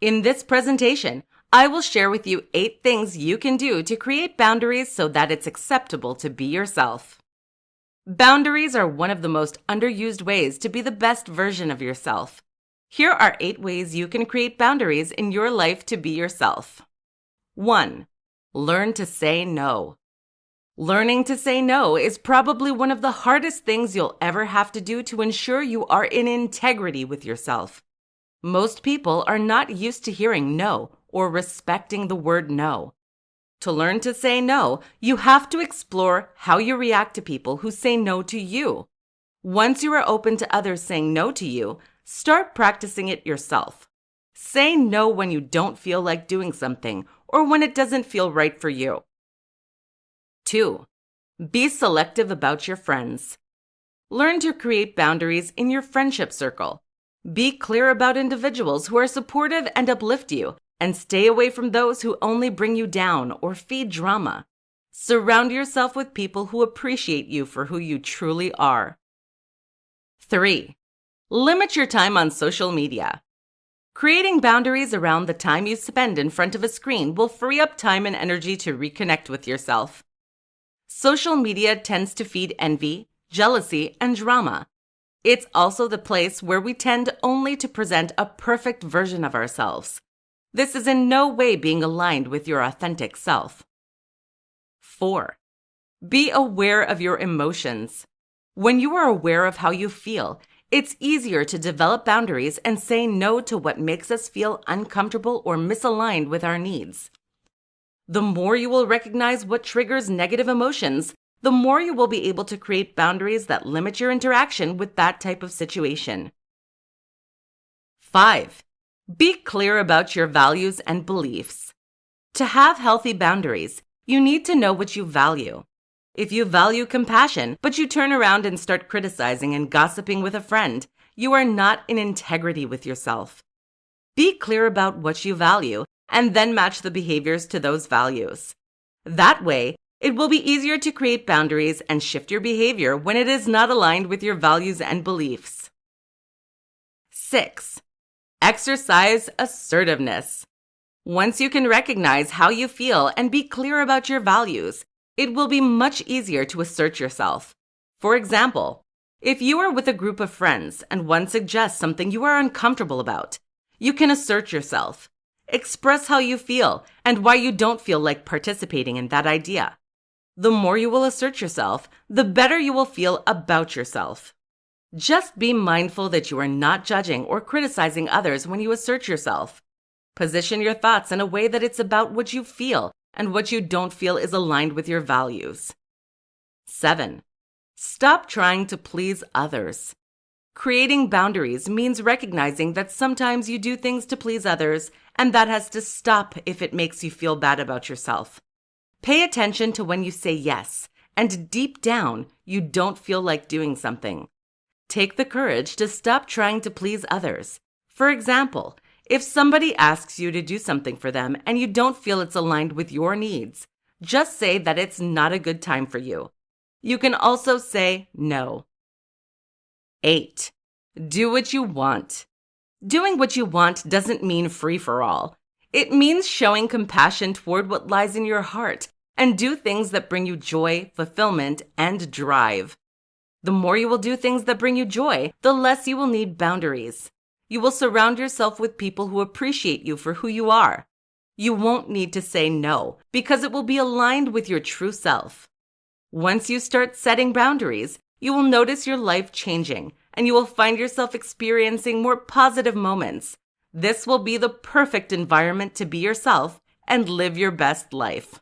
In this presentation, I will share with you 8 things you can do to create boundaries so that it's acceptable to be yourself. Boundaries are one of the most underused ways to be the best version of yourself. Here are 8 ways you can create boundaries in your life to be yourself. 1. Learn to say no. Learning to say no is probably one of the hardest things you'll ever have to do to ensure you are in integrity with yourself. Most people are not used to hearing no or respecting the word no. To learn to say no, you have to explore how you react to people who say no to you. Once you are open to others saying no to you, start practicing it yourself. Say no when you don't feel like doing something or when it doesn't feel right for you. 2. Be selective about your friends. Learn to create boundaries in your friendship circle. Be clear about individuals who are supportive and uplift you, and stay away from those who only bring you down or feed drama. Surround yourself with people who appreciate you for who you truly are. 3. Limit your time on social media. Creating boundaries around the time you spend in front of a screen will free up time and energy to reconnect with yourself. Social media tends to feed envy, jealousy, and drama. It's also the place where we tend only to present a perfect version of ourselves. This is in no way being aligned with your authentic self. 4. Be aware of your emotions. When you are aware of how you feel, it's easier to develop boundaries and say no to what makes us feel uncomfortable or misaligned with our needs. The more you will recognize what triggers negative emotions, the more you will be able to create boundaries that limit your interaction with that type of situation. 5. Be clear about your values and beliefs. To have healthy boundaries, you need to know what you value. If you value compassion, but you turn around and start criticizing and gossiping with a friend, you are not in integrity with yourself. Be clear about what you value and then match the behaviors to those values. That way, it will be easier to create boundaries and shift your behavior when it is not aligned with your values and beliefs. 6. Exercise assertiveness. Once you can recognize how you feel and be clear about your values, it will be much easier to assert yourself. For example, if you are with a group of friends and one suggests something you are uncomfortable about, you can assert yourself. Express how you feel and why you don't feel like participating in that idea. The more you will assert yourself, the better you will feel about yourself. Just be mindful that you are not judging or criticizing others when you assert yourself. Position your thoughts in a way that it's about what you feel and what you don't feel is aligned with your values. 7. Stop trying to please others. Creating boundaries means recognizing that sometimes you do things to please others, and that has to stop if it makes you feel bad about yourself. Pay attention to when you say yes, and deep down, you don't feel like doing something. Take the courage to stop trying to please others. For example, if somebody asks you to do something for them and you don't feel it's aligned with your needs, just say that it's not a good time for you. You can also say no. 8. Do what you want. Doing what you want doesn't mean free for all. It means showing compassion toward what lies in your heart and do things that bring you joy, fulfillment, and drive. The more you will do things that bring you joy, the less you will need boundaries. You will surround yourself with people who appreciate you for who you are. You won't need to say no because it will be aligned with your true self. Once you start setting boundaries, you will notice your life changing and you will find yourself experiencing more positive moments. This will be the perfect environment to be yourself and live your best life.